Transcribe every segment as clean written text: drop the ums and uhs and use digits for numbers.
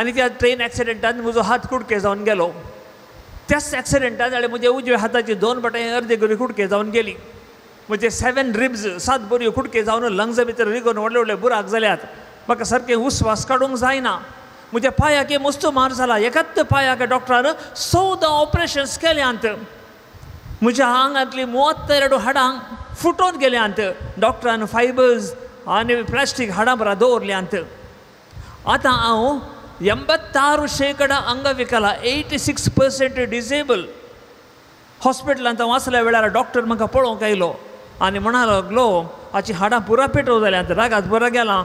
आनी त्या ट्रेन एक्सिडेंटान म्हजो हात कुडके जावन गेलो. त्याच एक्सिडेंटान जाल्यार म्हजे उजव्या हाताची 2 बोटां अर्दे करी कुडके जावन गेली. म्हजे 7 रिब्स 7 बऱ्यो कुडके जावन लंग्स भितर रिगून व्हडले व्हडले बुराक जाल्यात. म्हाका सारकें उस्वास काडूंक जायना. म्हज्या पांयाक मस्तो मार जाला. एकाच पांयाक डॉक्टरान 14 ऑपरेशन्स केल्यांत. म्हज्या आंगांतली 32 हाडां फुटोन गेल्यांत. डॉक्टरान फायबर्स आनी प्लास्टीक हाडां बरा दवरल्यांत. आतां हांव 86% अंगविकला, 86% डिसेबल. हॉस्पिटलांत हांव आसल्या वेळार डॉक्टर म्हाका पळोवंक आयलो आनी म्हणा लागलो हाची हाडां पुरा पेटोव जाल्यांत, रागात बरो गेला,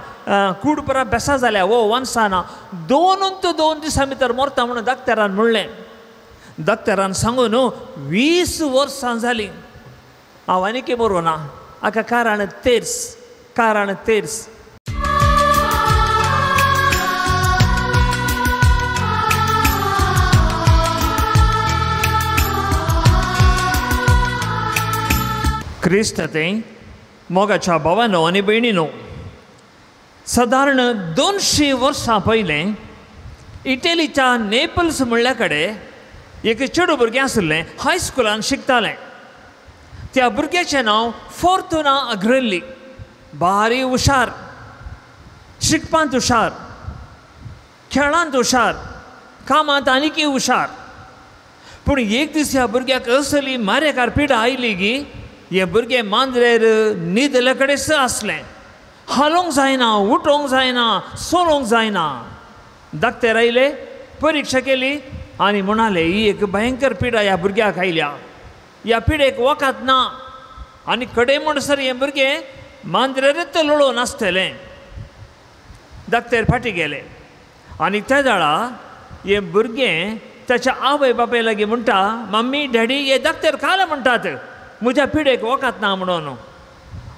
कूड पुरा बेसा जाल्या, वो वंसाना 2 दिसां भितर मरता म्हणून दाक्तरान म्हणलें. दाक्तरान सांगून 20 वर्सां जालीं हांव आनीक मरूं ना. हाका कारण तेर्स. क्रिस्तांते मोगाच्या भावांनो आनी भयणींनो, सादारण 200 वर्सां पयलें इटलीच्या नेपल्स म्हणल्या कडेन एक चेडूं भुरगें आसलें, हायस्कुलान शिकतालें. त्या भुरग्याचें नांव फॉर्तुना अग्रेल्ली. भारी हुशार, शिकपांत हुशार, खेळांत हुशार, कामांत आनीक हुशार. पूण एक दीस ह्या भुरग्याक असली मारेकार पिडा आयली की हे भुरगें मांद्रेर न्हिदले कडेच आसलें. हालोंक जायना, उठोंक जायना, सोलोंक जायना. दाक्तर आयले, परिक्षा केली आनी म्हणाले ही एक भयंकर पिडा ह्या भुरग्याक आयल्या. ह्या पिडेक वखद ना. आनी कडे म्हणसर हें भुरगें मांद्रेरच लढोवन आसतलें. दाक्तर फाटी गेले आनी त्या वेळा हें भुरगें ताच्या आवय बापाय लागीं म्हणटा, मम्मी डॅडी हे दाक्तर काल म्हणटात म्हज्या पिडेक वखद ना म्हणून.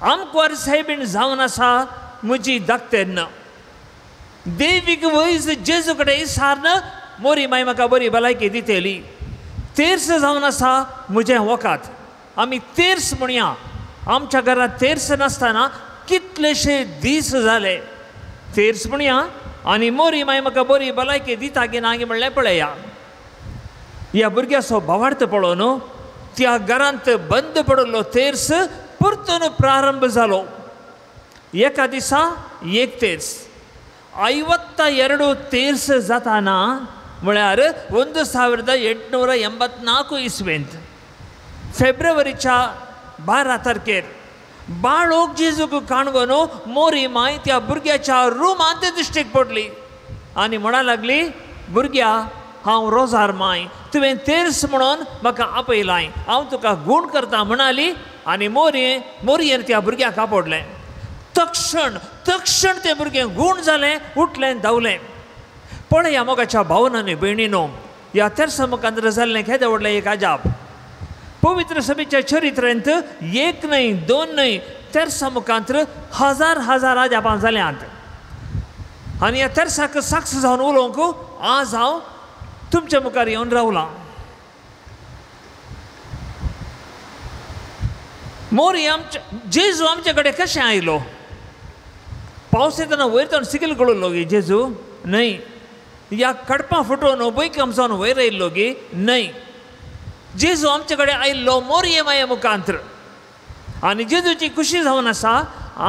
आमकां सायबीण जावन आसा म्हजी दाक्तर ना. देवीक वयस जेजू कडेन इसारन मोरी माय म्हाका बरी भलायकी दितेली. तेर्स जावन आसा म्हजें वखद. आमी तेर्स म्हणया. आमच्या घरांत तेर्स नासतना कितलेशे दीस जाले. तेर्स म्हणया आनी मोरी माय म्हाका बरी भलायकी दिता की ना म्हणलें पळया. ह्या भुरग्याचो भावार्थ पळोवन त्या घरांत बंद पडलो तेर्स परतून प्रारंभ जालो. एका दिसा एक तेर्स, 52 तेर्स जाताना म्हळ्यार 1884 इसवेंत फेब्रुवारीच्या 12 तारखेर बाळोक जेजूक काणगोन मोरी माय त्या भुरग्याच्या रुमांत दिश्टीक पडली आनी म्हणा लागली, भुरग्या हांव रोजार माय, तुवें तेर्स म्हणून म्हाका आपयलाय, हांव तुका गूण करता म्हणाली. आनी मोरयेन त्या भुरग्याक आपडलें. तक्षण तें भुरगें गूण जालें, उठलें, धांवलें. पळया मोगाच्या भावांनो आनी भयणींनो, ह्या तेर्सा मुखार जाल्लें केदें व्हडलें एक अजाप. पवित्र सभेच्या चरित्रांत 1 न्हय 2 न्हय तेर्सा मुखार हजार अजापां जाल्यांत. आनी ह्या तेर्साक साक्ष जावन उलोवंक आज हांव तुमच्या मुखार येवन रावलां. मोरी जेजू आमचे कडेन कशें आयलो? पावस येतना वयर तर सिगल गळलो गे जेजू? न्हय. ह्या कडपां फुटोवन बैकम जावन वयर आयिल्लो गे? न्हय. जेजू आमचे कडेन आयिल्लो मोरये माये मुखांतर. आनी जेजूची खुशी जावन आसा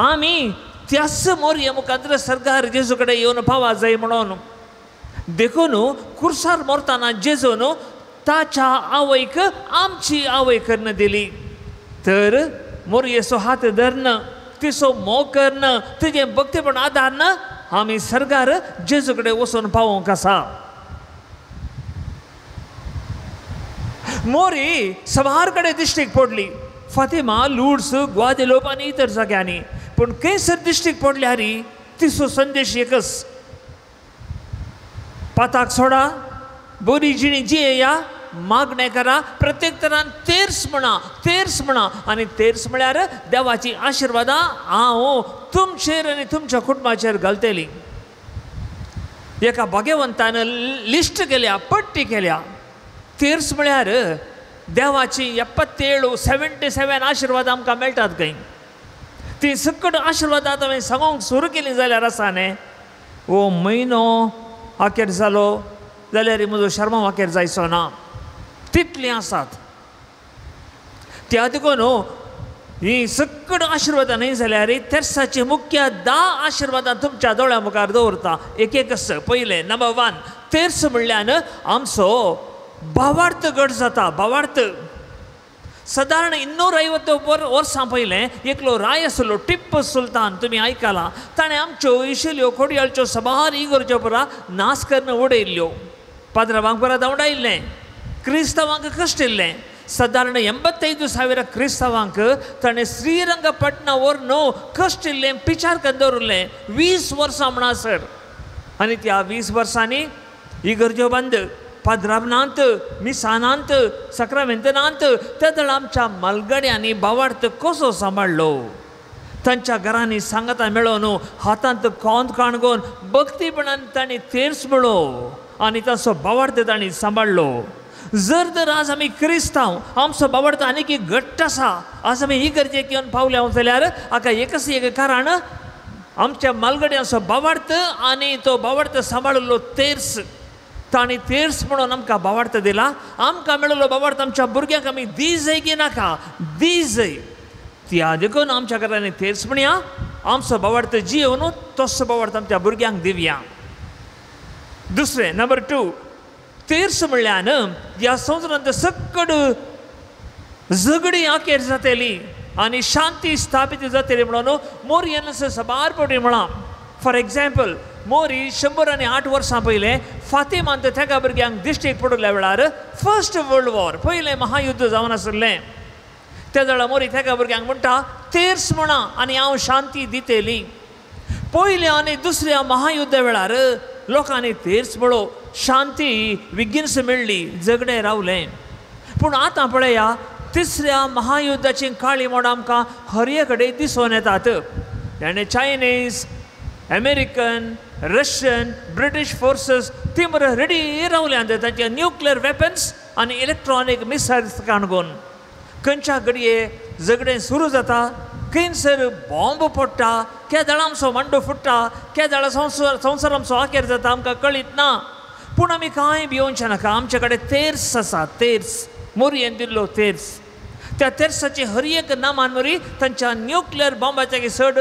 आमी त्याच मोरये मुखांतर सरकार जेजू कडेन येवन पावा जाय म्हणून. देखून कुर्सार मरतना जेजून ताच्या आवयक आमची आवय करून दिली. तर मोरयेचो हात धरन, तिचो मोग करन, तुजें भक्तीपण आदारन आमी सरकार जेजू कडेन वचून पावोंक आसा. मोरी सवार कडेन दिश्टीक पडली. फातिमा, लुड्स, ग्वादेलोप आनी इतर जाग्यांनी. पूण खंयसर दिश्टीक पडल्या री तिचो संदेश एकच, पाताक सोडा, बरी जिणी जियेया, मागणें करा, प्रत्येक तरान तेर्स म्हणा. आनी तेर्स म्हळ्यार देवाची आशिर्वादां हांव तुमचेर आनी तुमच्या कुटुंबाचेर घालतली. एका भाग्यवंतान लिस्ट केल्या, पट्टी केल्या. तेर्स म्हळ्यार देवाची 77 आशिर्वाद आमकां मेळटात खंय. ती सकट आशिर्वादां हांवें सांगूंक सुरू केली जाल्यार आसा न्ही, हो म्हयनो आखेर जालो जाल्यार म्हजो शर्मा आखेर जायचो ना, तितलीं आसात. त्या देखून ही सगळी आशिर्वादां न्ही जाल्यार तेर्साची मुख्य 10 आशिर्वादां तुमच्या दोळ्या मुखार दवरता. एक एक पयलें नंबर 1, तेर्स म्हणल्यार आमचो भावार्थ घट जाता. भावार्थ सादारण 250 वर्सां पयलें एकलो राय आसलो टिप्पू सुलतान, तुमी आयकलां. ताणें आमच्यो इशेल्यो खोडयाळच्यो साबार इगर्ज्यो पुरा नाश करून उडयल्ल्यो, पाद्रवांक पुरा धांवडायिल्लें, क्रिस्तांवांक कश्टिल्लें. सादारण 85,000 क्रिस्तांवांक ताणें श्रीरंगपटना व्हरून कश्टिल्लें, पिचार करून दवरलें 20 वर्सां म्हणसर. आनी त्या 20 वर्सांनी इगर्ज्यो बंद, पाद्राबनांत, मिसानांत, सक्रामेंतनांत. त्या दळ आमच्या मलगड्यांनी भावार्थ कसो सांबाळलो. तांच्या घरांनी सांगता मेळोन हातांत कोंत काणगोन भक्तीपणान तांणी तेर्स मेळो आनी ताचो भावार्थ तांणी सांबाळलो. जर तर आज आमी क्रिस्तांव, आमचो भावार्थ आनीक घट्ट आसा, आज आमी इगर्जेक येवन पावल्या जाल्यार हाका एकच एक कारण, आमच्या मलगड्यांचो भावार्थ आनी तो भावार्थ सांबाळिल्लो तेर्स. ताणी तेर्स म्हणून आमकां भावार्थ दिला. आमकां मेळिल्लो भावार्थ आमच्या भुरग्यांक आमी दी जाय की नाका, दी जाय. त्या देखून आमच्या घरांनी तेर्स म्हणया, आमचो भावार्थ जियोवन तसो भावार्थ आमच्या भुरग्यांक दिवया. दुसरें नंबर 2, तेर्स म्हणल्यार ह्या संवसारांत सकड झगडी आखेर जातली आनी शांती स्थापीत जातली म्हणून मोरियन्स साबार फावटी म्हणा. फॉर एग्जाम्पल, मोरी 108 वर्सां पयलें फातिमांत तेका भुरग्यांक दिश्टीक पडल्या वेळार फर्स्ट वर्ल्ड वॉर, पयलें महायुध्द जावन आसलें. त्या वेळार मोरी तेका भुरग्यांक म्हणटा तेर्स म्हणा आनी हांव शांती दितेली. पयल्या आनी दुसऱ्या महायुध्दा वेळार लोकांनी तेर्स म्हणो, शांती विगिन्स मेळ्ळी, झगडें रावलें. पूण आतां पळया, तिसऱ्या महायुध्दाची काळी मोड आमकां हरये कडेन दिसून येतात. आनी Chinese, American, Russian, British forces ती मरे रेडी रावल्यांत तांचे न्यूक्लियर वेपन्स आनी इलेक्ट्रॉनीक मिसायल्स काणगोन. खंयच्या घडये झगडें सुरू जाता, खंयसर बॉम्ब पडटा, केदाळ आमचो मांडो फुट्टा, केदाळ संवसार आमचो आखेर जाता, आमकां कळीत ना. पूण आमी कांय भिवोवचें नाका, आमचे कडेन तेर्स आसा. तेर्स मोरयेन दिल्लो तेर्स. त्या तेर्साची हर एक नामान मरी तांच्या न्यूक्लियर बॉम्बाचे चड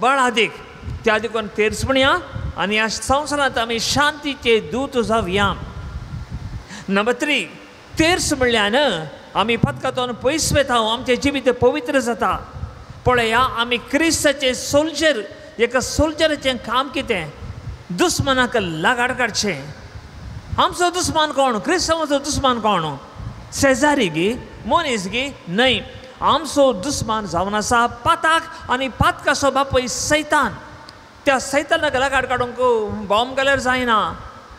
बळ अदीक. त्या देखून तेर्स म्हणया आनी ह्या संवसारांत आमी शांतीचे दूत जावया. नंबर 3, तेर्स म्हणल्यार आमी पथकांतून पयस वेता, आमचें जिवीत पवित्र जाता. पळया, आमी क्रिस्ताचे सोल्जर. एका सोल्जराचें काम कितें? दुस्मनाक लागाड काडचें. आमचो दुस्मान कोण? क्रिस्तांवाचो दुस्मान कोण? शेजारी गी, मनीस गी? न्हय, आमचो दुस्मान जावन आसा पाताक आनी पातकाचो बापूय सैतान. त्या सैतानाक लागाड काडूंक बॉम्ब घाल्यार जायना,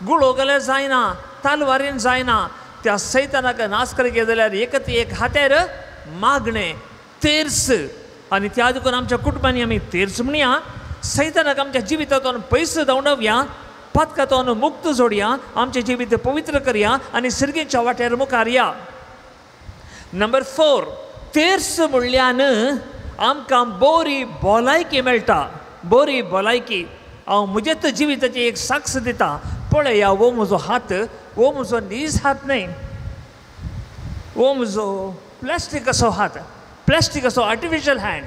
गुळो घाल्यार जायना, तालवारीन जायना. त्या सैतानाक नाश करचे जाल्यार एकच एक हातेर मागणें, तेर्स. आनी त्या देखून आमच्या कुटुंबांनी आमी तेर्स म्हणया. सैतानाक आमच्या जिवितांतून पयस धांवडवया, पातकांतून मुक्त जोडया, आमचें जिवीत पवित्र करया आनी सर्गेच्या वाट्यार मुखार या. नंबर 4, तेर्स म्हणल्यान आमकां बरी भलायकी मेळटा. बरी भलायकी. हांव म्हजेच जिविताची एक साक्ष दिता. पळया, हो म्हजो हात, हो म्हजो नीज हात न्हय, हो म्हजो प्लास्टिकाचो हात, प्लास्टिकाचो आर्टिफिशियल हँड.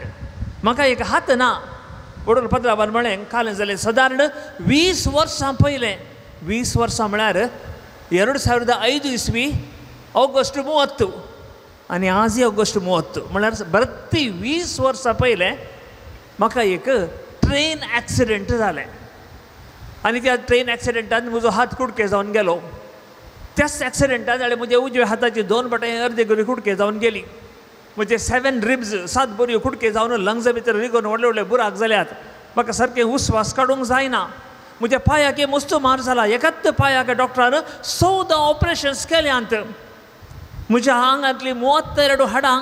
म्हाका एक हात ना. वडोल पत्राबार म्हळें कालें जालें सादारण 20 वर्सां पयलें. 20 वर्सां म्हळ्यार 2005 इसवी ऑगस्ट 30 आनी आज ऑगस्ट 30 म्हळ्यार बरती 20 वर्सां पयलें म्हाका एक ट्रेन एक्सिडेंट जालें. आनी त्या ट्रेन एक्सिडेंटान म्हजो हात कुडके जावन गेलो. त्याच एक्सिडेंटान जाल्यार म्हज्या उजव्या हाताची 2 बोटां अर्दे करी कुडके जावन गेली. म्हजे 7 रिब्स 7 बऱ्यो कुडके जावन लंग्स भितर रिगून व्हडले व्हडले बुराक जाल्यात. म्हाका सारकें उस्वास काडूंक जायना. म्हज्या पांयाक मस्त मार जाला. एकाच पांयाक डॉक्टरान 14 ऑपरेशन्स केल्यांत. म्हज्या आंगांतली 32 हाडां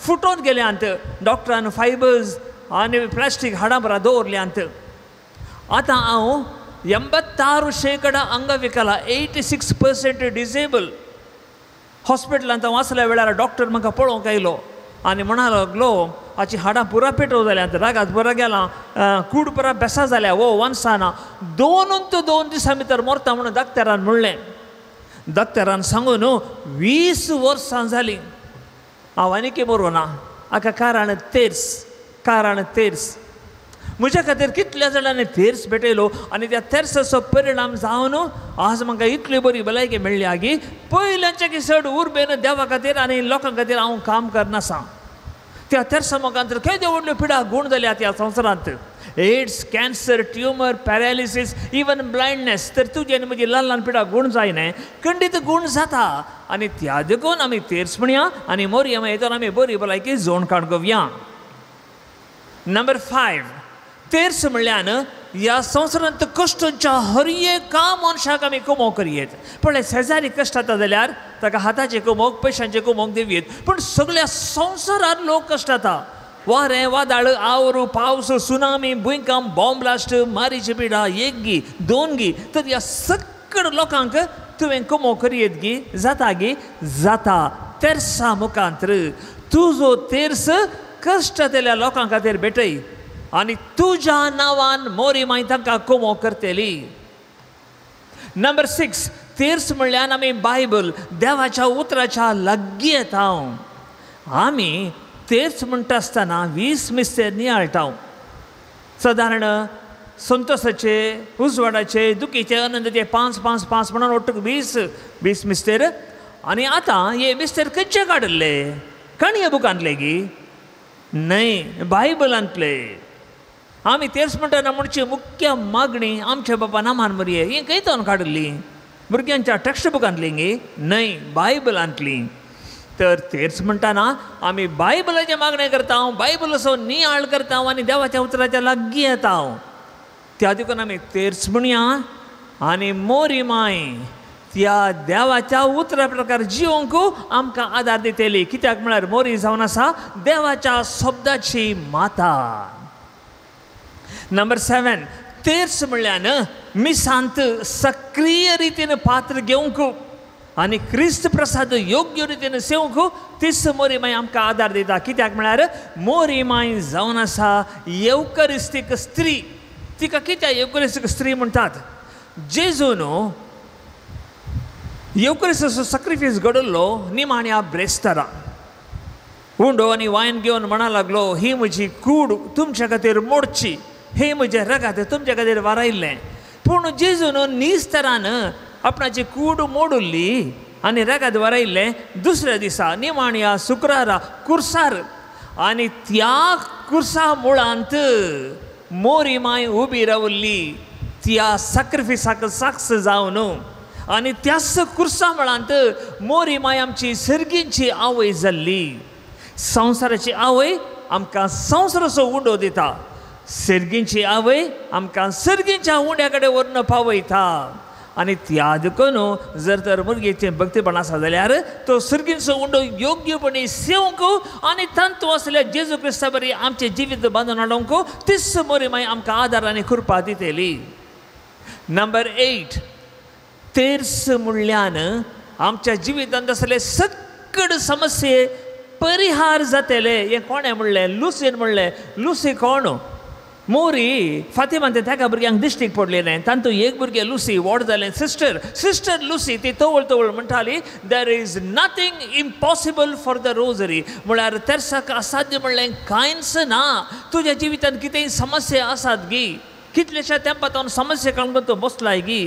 फुटोन गेल्यांत. डॉक्टरान फायबर्स आनी प्लास्टीक हाडां बरा दवरल्यांत. आतां हांव 86% अंगविकला, 86% डिसेबल. हॉस्पिटलांत हांव आसल्या वेळार डॉक्टर म्हाका पळोवंक आयलो आनी म्हणा लागलो, हाची हाडां पुरा पेटव जाल्यात रागात बरा गेला कूड पुरा बेसा जाल्या वो वनसाना 2 दिसां भितर मरता म्हणून दाक्तरान म्हणलें दाक्तरान सांगून 20 वर्सां जालीं हांव आनीक मरूं ना हाका कारण तेर्स म्हज्या खातीर कितल्या जाणांनी तेर्स भेटयलो आनी त्या तेर्साचो परिणाम जावन आज म्हाका इतली बरी भलायकी मेळ्ळी आगी पयल्याच्या की चड उर्बेन देवा खातीर आनी लोकां खातीर हांव काम करनासा त्या तेर्सा मोगांतर केदे व्हडल्यो पिडा गूण जाल्यात ह्या संवसारांत AIDS cancer tumour paralysis even ब्लायंडनेस तर तुजी आनी म्हजी ल्हान पिडा गूण जायना खंडीत गूण जाता आनी त्या देखून आमी तेर्स म्हणया आनी मोरया हेतून आमी बरी भलायकी जोड काडगोवया नंबर 5 तेर्स म्हणल्यान ह्या संवसारांत कश्टांच्या हर एका मनशाक आमी कुमोव करियेत पळय शेजारी कश्ट जाता जाल्यार ताका हाताचे कुमोव पयशांचे कुमोव दिवयेत पूण सगळ्या संवसारांत लोक कश्ट जाता वारें वादळ आवरू पावस सुनामी भुंयकांप बॉम्ब ब्लास्ट मारीची पिडा 1 गी 2 गी तर ह्या सगळ्या लोकांक तुवें कुमोव करियेत गी जाता तेर्सा मुखांतर तुजो तेर्स कश्ट जातल्या लोकां खातीर भेटय आनी तुज्या नांवान मोरी माय तांकां कुमोव करतली नंबर 6 तेर्स म्हणल्यार आमी बायबल देवाच्या उतराच्या लागीं येता आमी तेर्स म्हणटा आसतना 20 मिस्तेर नियाळटा सादारण संतोशाचे उजवाडाचे दुखीचे आनंदाचे 5 म्हणून ओट्टूक 20 मिस्तेर आनी आतां हे मिस्तेर खंयचे काडले काणये बुकांतले गी न्हय बायबलांतले आमी तेर्स म्हणटना म्हणची मुख्य मागणी आमच्या बाबा नामान मरये ही खंयच्यान काडली भुरग्यांच्या टेक्स्ट बुकांतली गी न्हय बायबलांतली तर तेर्स म्हणटना आमी बायबलाचे मागणे करता बायबलाचो नियाळ करता आनी देवाच्या उतराच्या लागीं येता त्या देखून आमी तेर्स म्हणया आनी मोरी माय त्या देवाच्या उतरा प्रकार जिवंक आमकां आदार दितली कित्याक म्हळ्यार मोरी जावन आसा देवाच्या शब्दाची माता नंबर 7 तेर्स म्हणल्यार मिसांत सक्रीय रितीन पात्र घेवंक आनी क्रिस्त प्रसाद योग्य रितीन सेवंक तीच मोरी माय आमकां आदार दिता कित्याक म्हळ्यार मोरी माय जावन आसा येवकरिस्तीक स्त्री तिका कित्याक येवकरिस्तीक स्त्री म्हणटात जेजून येवकरिस्ताचो सॅक्रिफायस घडलो निमाण्या ब्रेस्तारा उंडो आनी वायन घेवन म्हणा लागलो ही म्हजी कूड तुमच्या खातीर मोडची हे म्हजे रगात तुमच्या खातीर वारायल्लें पूण जेजून निस्तरान आपणाची कूड मोडुल्ली आनी रगात वारायल्लें दुसऱ्या दिसा निमाण्या शुक्रारा कुर्सार आनी त्या कुर्सा मुळांत मोरी माय उबी रावल्ली त्या सॅक्रिफायसाक साक्ष जावन आनी त्याच कुर्सा मुळांत मोरी माय आमची सर्गींची आवय जाल्ली संवसाराची आवय आमकां संवसाराचो उंडो दिता सर्गींची आवय आमकां सर्गींच्या उंड्या कडेन व्हरून पावयता आनी त्या देखून जर तर भुरगेचें भक्तीपण आसा जाल्यार तो सर्गींचो उंडो योग्यपणी सेवंक आनी तांतू आसल्या जेजू क्रिस्ता बरी आमचें जिवीत बांदून हाडूंक तीच मोरी माय आमकां आदार आनी कृपा दितली नंबर 8 तेर्स म्हणल्यान आमच्या जिवितांत आसले सगळे समस्ये परिहार जातले हें कोणें म्हणलें लुसीन म्हणलें लुसी कोण मोरी फातिमान त्या भुरग्यांक दिश्टीक पडले न्हय तांतू एक भुरगें लुसी व्हड जालें सिस्टर लुसी ती तवळ म्हणटाली there is nothing impossible for the rosary म्हळ्यार तेर्साक असाध्य म्हणलें कांयच ना तुज्या जिवितांत कितेंय समस्या आसात गी कितलेशा तेंपात समस्या काडून तो बसलाय गी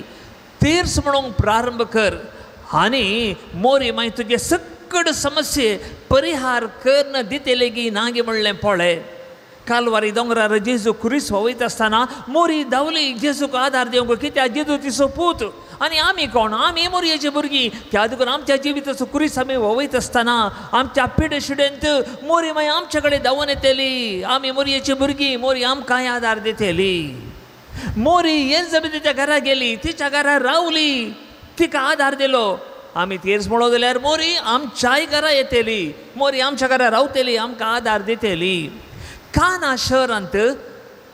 तेर्स म्हणूंक प्रारंभ कर आनी मोरी मागीर तुजे सगळे समस्ये परिहार करन दितले गी ना गे म्हणलें पळय कालवारी दोंगरार जेजू क्रूस वयता आसतना मोरी धांवली जेजूक आदार दिवंक कित्याक जेजू तिचो पूत आनी आमी कोण आमी मोरयेची भुरगीं त्या देखून आमच्या जिविताचो क्रूस आमी वयता आसतना आमच्या पिडे शिडेंत मोरी मागीर आमचे कडेन धांवून येतली आमी मोरयेची भुरगीं मोरी आमकांय आदार दितली मोरी एलिझाबेथीच्या घरा गेली तिच्या घरा रावली तिका आदार दिलो आमी तेर्स म्हणलो जाल्यार मोरी आमच्याय घरा येतली मोरी आमच्या घरा रावतली आमकां आदार दितली काना शहरांत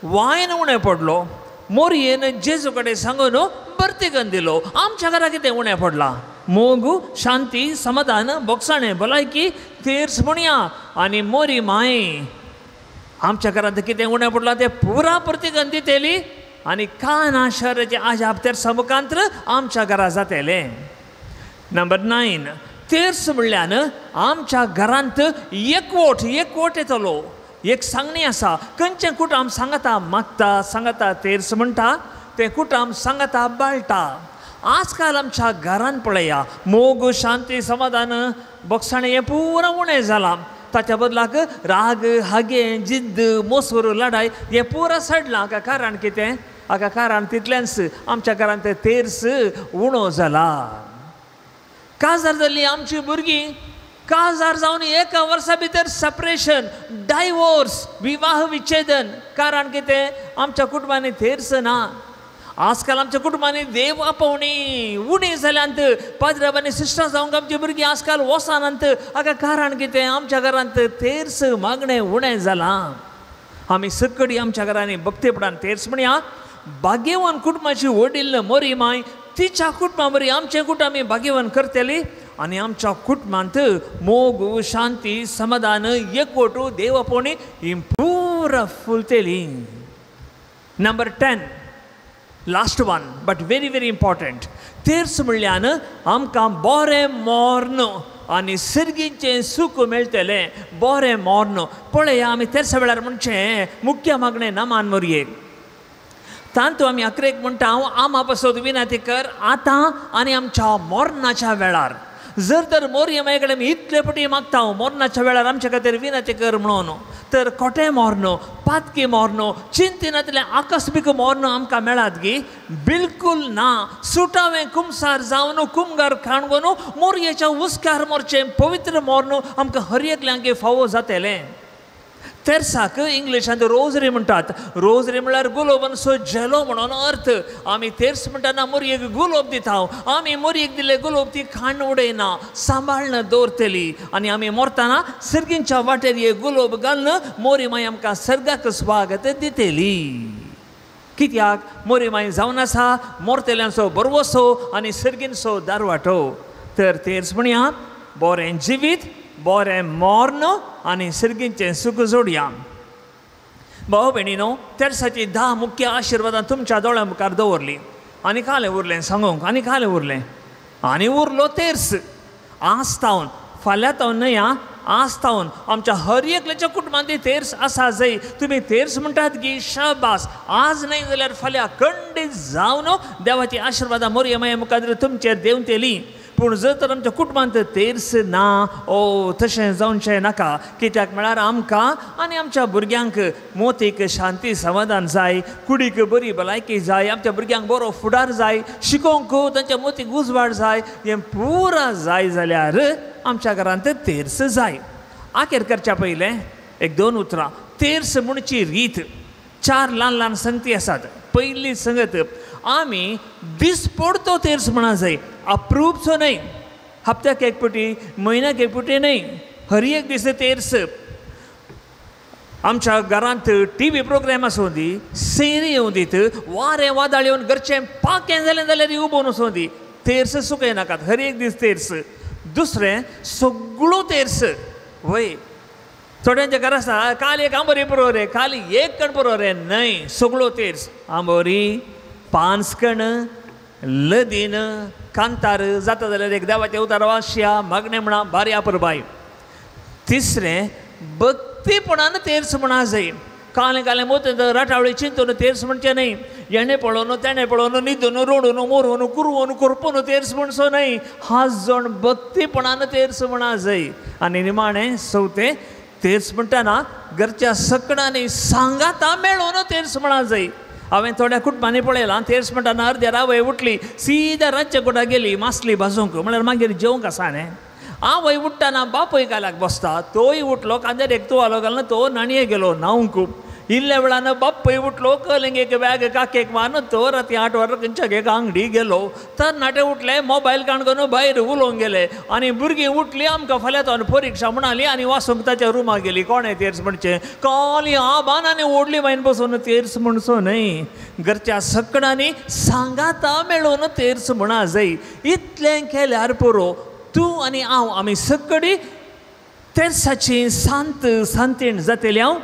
वायन उणें पडलो मोरयेन जेजू कडेन सांगून बर्तिकन दिलो आमच्या घरा कितें उणें पडलां मोग शांती समाधान बोगसाणें भलायकी तेर्स म्हणया आनी मोरी माय आमच्या घरांत कितें उणें पडलां तें पुरा प्रतिगन दितेली आनी काना शहराचे आजाब तेर समुखांतर आमच्या घरा जातेलें. नंबर 9, तेर्स म्हणल्यान आमच्या घरांत एकवट येतलो. एक सांगणी आसा, खंयचें कुटुंब सांगता मागता सांगता तेर्स म्हणटा, तें कुटुंब सांगता बाळटा. आजकाल आमच्या घरांत पळया, मोग शांती समाधान बोगसाणें हें पुरा उणें जालां. ताच्या बदलाक राग हागे जिद्द मोसूर लढाई हें पुरा सडलां. हाका कारण कितें? हाका कारण तितलेंच आमच्या घरांत तेर्स उणो जाला. काजार जाल्लीं आमचीं भुरगीं, काजार जावन 1 वर्सा भितर सेपरेशन, डायवोर्स, विवाह विच्छेदन. कारण कितें? आमच्या कुटुंबांनी तेर्स ना. आजकाल आमच्या कुटुंबांनी देव आपोवणी उणी जाल्यांत, पाद्रबांनी सिस्टर जावंक आमची भुरगीं आजकाल वसानांत. हाका कारण कितें? आमच्या घरांत तेर्स मागणें उणें जालां. आमी सक्कडी आमच्या घरांनी भक्तीपणान तेर्स म्हणया. भाग्यवान कुटुंबाची वडील मोरी माय तिच्या कुटुंबा बरी आमचें कुटुंब आमी भाग्यवान करतली आनी आमच्या कुटुंबांत मोग शांती समाधान एकवट देव आपोवणी ही पुरा फुलतली. Number 10, last one but very very important. तेर्स म्हणल्यान आमकां बरें मोर्न आनी सर्गीचें सुख मेळटलें. बरें मोर्न पळया, आमी तेर्सा वेळार म्हणचें मुख्य मागणें नामान मोरयेक. तांतू आमी अकरेक म्हणटा, हांव आमा पासत विनंती कर आतां आनी आमच्या मोर्नाच्या वेळार. जर तर मोरये माये कडेन आमी इतले पटी मागता मोर्नाच्या वेळार आमचे खातीर विनंती कर म्हणून, तर खोटें मोर्न, पातकी मोर्न, चिंतिनातलें आकस्मीक मोर्न आमकां मेळात गी? बिलकूल ना. सुटावें कुमसार जावन कुमगार खाणगोन मोरयेच्या उस्क्यार मोरचें पवित्र मोर्न आमकां हर एकल्यांक फावो जातलें. तेर्साक इंग्लिशांत रोजरी म्हणटात. रोजरी म्हळ्यार गुलोबांचो जेलो म्हणून अर्थ. आमी तेर्स म्हणटना मोरयेक गुलोब दिता. आमी मोरयेक दिले गुलोब ती खाण उडयना, सांबाळन दवरतली आनी आमी मोरतना सर्गींच्या वाटेर हे गुलोब घालन मोरी माय आमकां सर्गाक स्वागत दितली. कित्याक? मोरी माय जावन आसा मोरतेल्यांचो बरवसो आनी सर्गींचो दारवाटो. तर तेर्स म्हणया, बरें जिवीत, बरें मोर्न आनी सर्गींचें सुख जोडया. भाव भयणीनो, तेर्साची 10 मुख्य आशिर्वादां तुमच्या दोळ्या मुखार दवरली. आनी कालें उरलें सांगूंक, आनी कालें उरलें. आनी उरलो तेर्स. आज तावन फाल्यां तावन न्हय, आज तावन आमच्या हर एकल्याच्या कुटुंबांत तेर्स आसा जय. तुमी तेर्स म्हणटात की शाबास. आज न्हय जाल्यार फाल्यां खंडीत जावन देवाची आशिर्वादां मोरये माये मुखार तुमचेर देंवतली. पूण जर तर आमच्या कुटुंबांत तेर्स ना, तशें जावचें नाका. कित्याक म्हळ्यार आमकां आनी आमच्या भुरग्यांक मोतीक शांती समाधान जाय, कुडीक बरी भलायकी जाय, आमच्या भुरग्यांक बरो फुडार जाय, शिकोवंक तांच्या मोतीक उजवाड जाय, हें पुरा जाय जाल्यार आमच्या घरांत तेर्स जाय. आखेर करच्या पयलें 1-2 उतरां. तेर्स म्हणची रीत 4 ल्हान ल्हान संगती आसात. पयली संगत, आमी दिसपडतो तेर्स म्हणा जाय. अप्रूपचो न्हय, हप्त्याक एक पटी, म्हयन्याक एक पटी न्हय, हर एक दीस तेर्स. आमच्या घरांत TV प्रोग्राम आसूं दी, सैरी येवं दीत, वारें वादळ येवन घरचें पाकें जालें जाल्यार उबोवन वचूं दी, तेर्स सुकय नाकात. हर एक दीस तेर्स. दुसरें, सगळो तेर्स. वय थोड्यांच्या घरा आसा, काल एक आंबोरी पुरो रे, काल एक कण पुरो रे. न्हय, सगळो तेर्स. आंबोरी, पांचकण, लदीन, कांतार, जाता जाल्यार एक देवाचें उतार वाशया, मागणें म्हणा, बारया परबाय. तिसरें, भक्तीपणान तेर्स म्हणा जाय. कालें कालें मोत राटावळी चिंतून तेर्स म्हणचें न्हय. हेणें पळोवन तेणें पळोवन न्हिदून रोडून मोरून कुरवून करपून तेर्स म्हणचो न्हय. हाच जण भक्तीपणान तेर्स म्हणा जाय. आनी निमाणें चवथें, तेर्स म्हणटना घरच्या सगळ्यांनी सांगाता मेळून तेर्स म्हणा जाय. हांवें थोड्या कुटुंबांनी पळयलां, तेर्स म्हणटना अर्द्या रावय उठली, सीदा रातच्या कुटाक गेली मासली भाजूंक. म्हळ्यार मागीर जेवंक आसा न्हय. आवय उठ्ठाना बापूय गाल्याक बसता, तोय उठलो, कांद्यार एक तुवालो घालून तो नाणये गेलो न्हावंक. इल्ल्या वेळान बापूय उठलो, कलिंगेक बॅग काकेक मारून तो राती 8 वरां खंयच्याक एक आंगडी गेलो. तरणाटे उठले, मोबायल काणकोन भायर उलोवंक गेले. आनी भुरगीं उठलीं, आमकां फाल्यां तो परिक्षा म्हणली आनी वासूंक ताच्या रुमाक गेली. कोणें तेर्स म्हणचें? काली आबान आनी ओडली मागीर बसून तेर्स म्हणचो न्हय. घरच्या सगळ्यांनी सांगाता मेळून तेर्स म्हणा जाय. इतलें केल्यार पुरो तूं आनी हांव आमी सगळीं तेर्साची सांत सांतीण जातली. हांव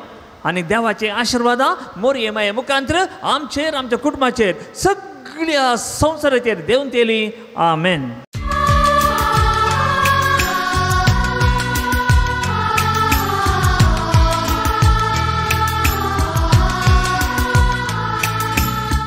आनी देवाचे आशिर्वादा मोरये मुखांतर आमचेर आमच्या कुटुंबाचेर सगळ्या संवसाराचेर देंवन तेली. आमेन.